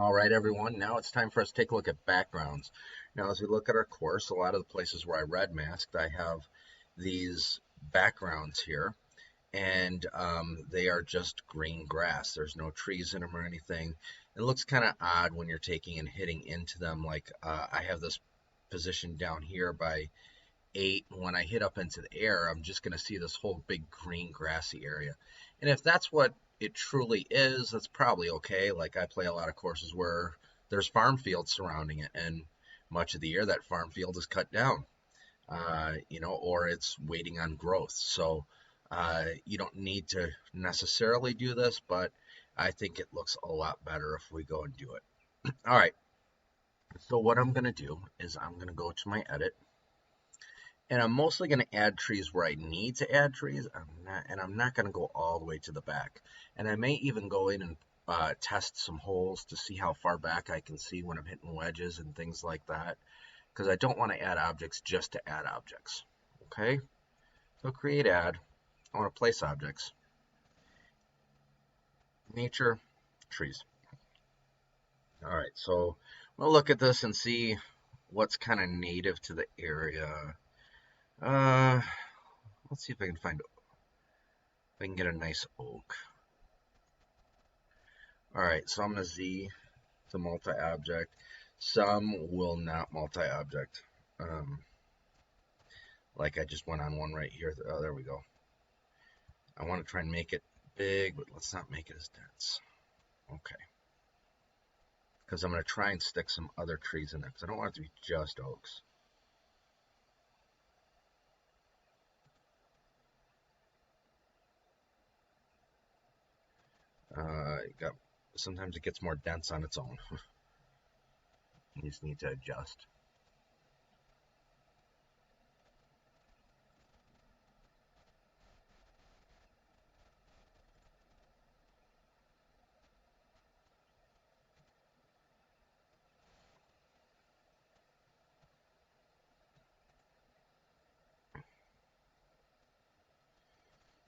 All right, everyone, now it's time for us to take a look at backgrounds. Now, as we look at our course, a lot of the places where I red masked, I have these backgrounds here, and they are just green grass. There's no trees in them or anything. It looks kind of odd when you're taking and hitting into them. Like I have this position down here by 8. When I hit up into the air, I'm just going to see this whole big green grassy area. And if that's what it truly is, that's probably okay. Like I play a lot of courses where there's farm fields surrounding it, and much of the year that farm field is cut down, or it's waiting on growth. So you don't need to necessarily do this, but I think it looks a lot better if we go and do it. All right, so what I'm going to do is I'm going to go to my edit, and I'm mostly going to add trees where I need to add trees. I'm not going to go all the way to the back. And I may even go in and test some holes to see how far back I can see when I'm hitting wedges and things like that. Because I don't want to add objects just to add objects. Okay, so create add. I want to place objects. Nature, trees. All right, so we'll look at this and see what's kind of native to the area. Uh, let's see if I can find, if I can get a nice oak. All right, so I'm going to Z to multi-object. Some will not multi-object. Like I just went on one right here. Oh, there we go. I want to try and make it big, but let's not make it as dense. Okay. Because I'm going to try and stick some other trees in there, because I don't want it to be just oaks. Sometimes it gets more dense on its own. You just need to adjust.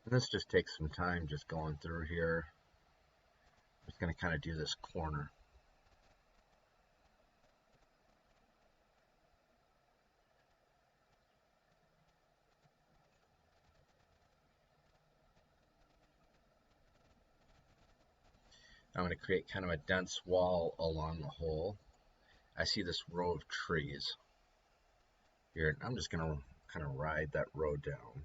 And this just takes some time just going through here. I'm just going to kind of do this corner. I'm going to create kind of a dense wall along the hole. I see this row of trees here. I'm just going to kind of ride that row down.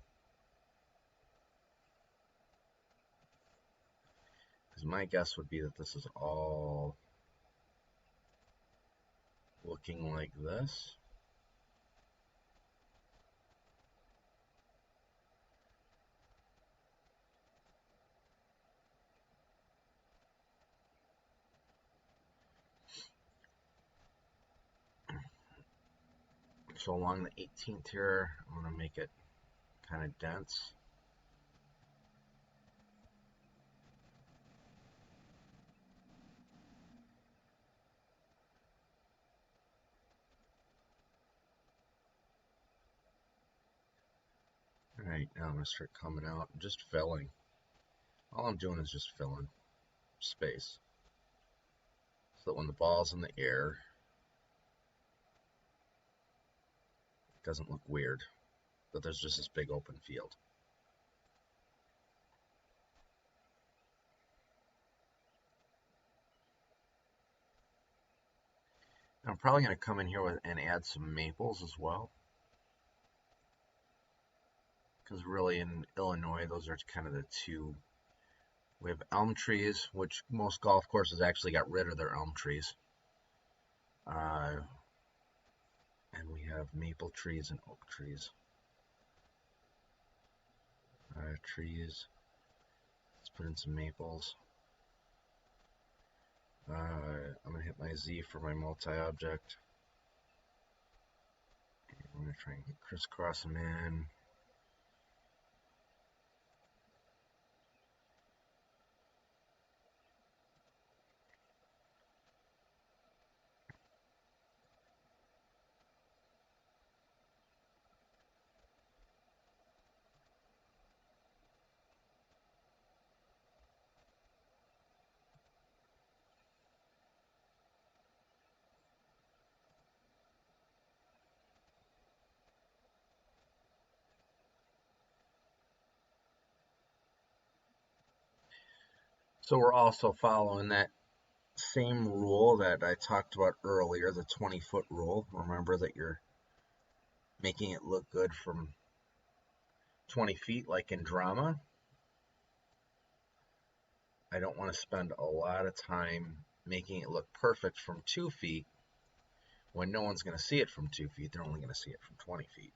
Because my guess would be that this is all looking like this. So along the 18th here, I'm going to make it kind of dense. All right, now I'm going to start coming out and just filling. All I'm doing is just filling space so that when the ball's in the air, it doesn't look weird, that there's just this big open field. I'm probably going to come in here and add some maples as well. Because really in Illinois, those are kind of the two. We have elm trees, which most golf courses actually got rid of their elm trees. And we have maple trees and oak trees. Trees. Let's put in some maples. I'm going to hit my Z for my multi-object. I'm going to try and crisscross them in. So we're also following that same rule that I talked about earlier, the 20-foot rule. Remember that you're making it look good from 20 feet like in drama. I don't want to spend a lot of time making it look perfect from 2 feet when no one's going to see it from 2 feet. They're only going to see it from 20 feet.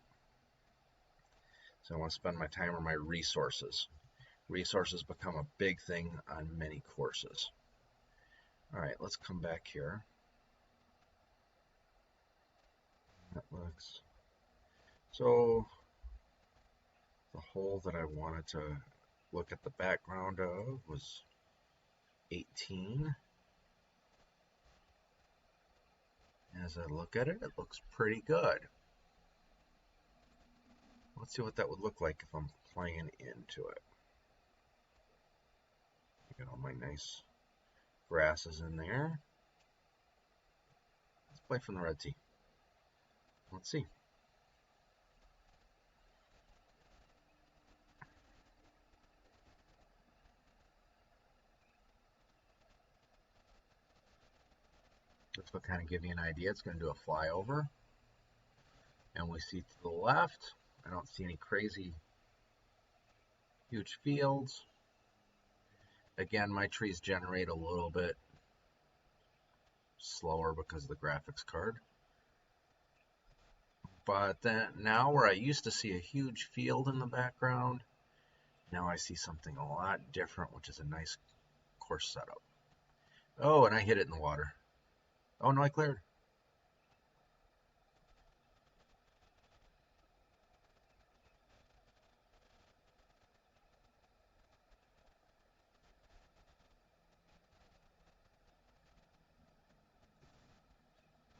So I want to spend my time on my resources. Resources become a big thing on many courses. All right, let's come back here. That looks... So the hole that I wanted to look at the background of was 18. As I look at it, it looks pretty good. Let's see what that would look like if I'm playing into it. Got all my nice grasses in there. Let's play from the red tee. Let's see. This will kind of give you an idea. It's going to do a flyover. And we see to the left, I don't see any crazy huge fields. Again, my trees generate a little bit slower because of the graphics card. But then now where I used to see a huge field in the background, now I see something a lot different, which is a nice course setup. Oh, and I hit it in the water. Oh, no, I cleared.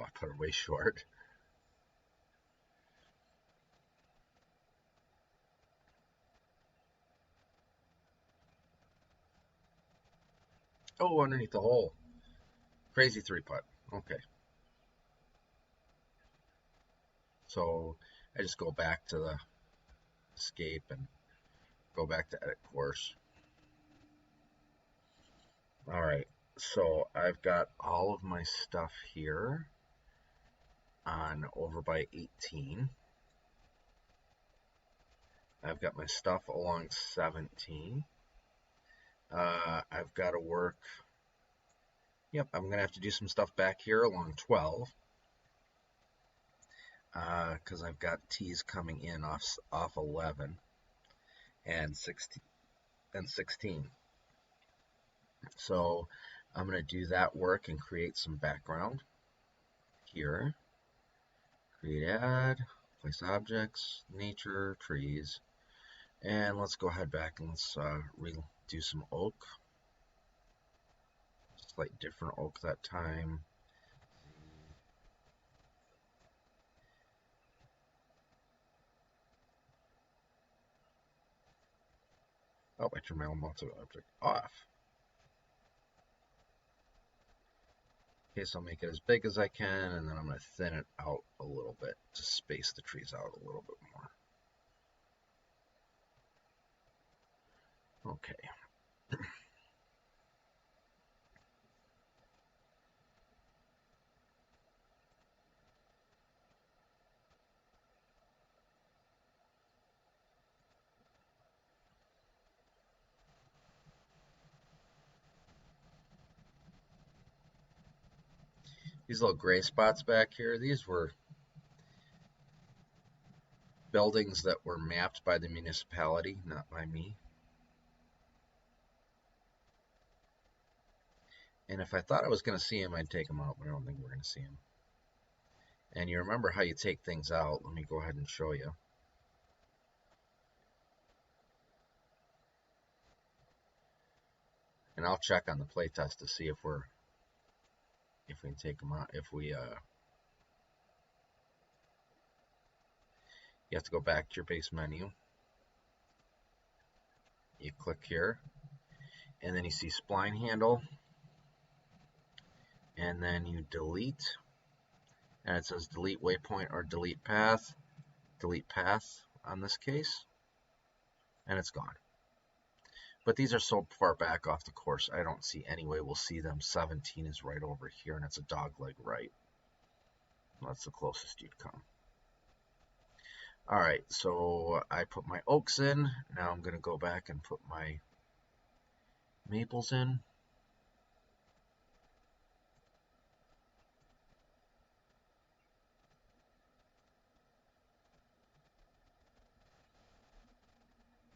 Oh, I put it way short. Oh, underneath the hole. Crazy 3-putt. Okay. So I just go back to the escape and go back to edit course. All right, so I've got all of my stuff here on over by 18. I've got my stuff along 17. I've got to work. Yep, I'm going to have to do some stuff back here along 12. Because I've got tees coming in off 11 and 16. So I'm going to do that work and create some background here. Create add, place objects, nature, trees. And let's go ahead back and let's redo some oak. Slight different oak that time. Oh, I turned my own multiple object off. Okay, so I'll make it as big as I can, and then I'm going to thin it out a little bit to space the trees out a little bit more. Okay. These little gray spots back here, these were buildings that were mapped by the municipality, not by me. And if I thought I was going to see them, I'd take them out, but I don't think we're going to see them. And you remember how you take things out. Let me go ahead and show you. And I'll check on the playtest to see if we can take them out. You have to go back to your base menu. You click here, and then you see spline handle, and then you delete, and it says delete waypoint or delete path on this case, and it's gone. But these are so far back off the course, I don't see any way we'll see them. 17 is right over here, and it's a dog leg right. That's the closest you'd come. All right, so I put my oaks in. Now I'm going to go back and put my maples in.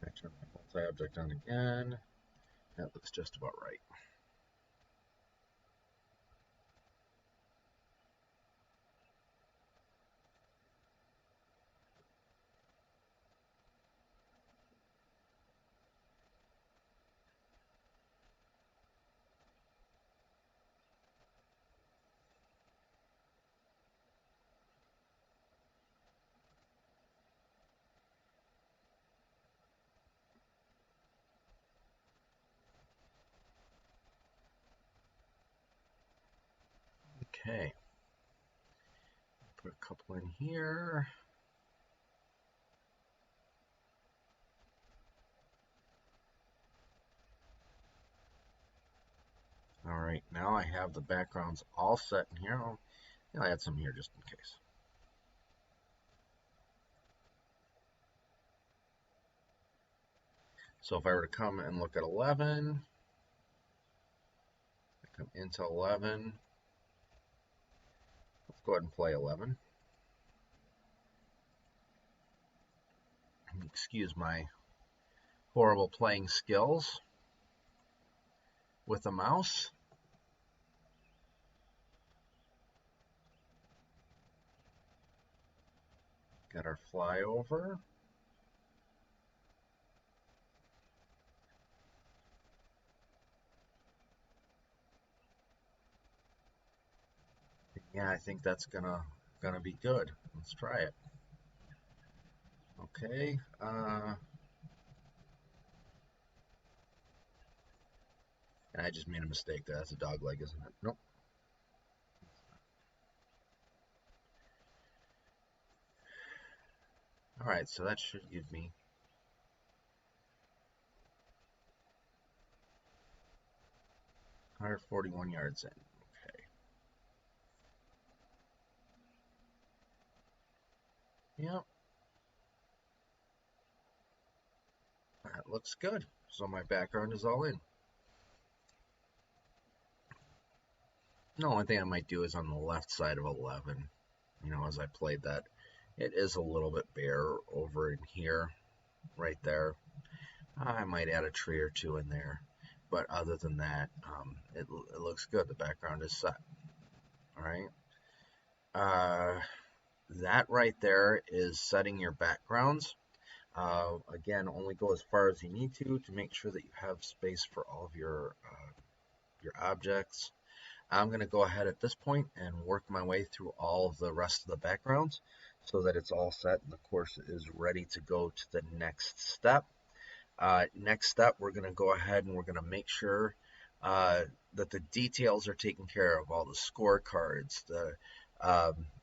I turn my multi-object on again. That looks just about right. Okay. Put a couple in here. All right, now I have the backgrounds all set in here. I'll add some here just in case. So if I were to come and look at 11, I come into 11. Let's go ahead and play 11. Excuse my horrible playing skills with a mouse. Got our flyover. Yeah, I think that's gonna be good. Let's try it. Okay. And I just made a mistake there. That's a dog leg, isn't it? Nope. All right, so that should give me 141 yards in. Okay. Yep. That looks good. So my background is all in. The only thing I might do is on the left side of 11, as I played that, it is a little bit bare over in here, right there. I might add a tree or two in there, but other than that, it looks good. The background is set. All right. That right there is setting your backgrounds. Again, only go as far as you need to make sure that you have space for all of your objects. I'm going to go ahead at this point and work my way through all of the rest of the backgrounds so that it's all set and the course is ready to go to the next step. Next step, we're going to go ahead and we're going to make sure that the details are taken care of, all the scorecards,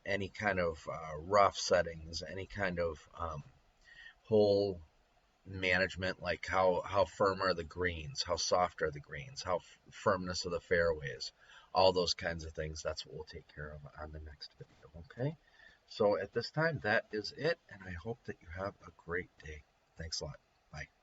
any kind of rough settings, any kind of whole management, like how firm are the greens, how soft are the greens, how firmness of the fairways, all those kinds of things. That's what we'll take care of on the next video. Okay, so at this time, that is it, and I hope that you have a great day. Thanks a lot. Bye.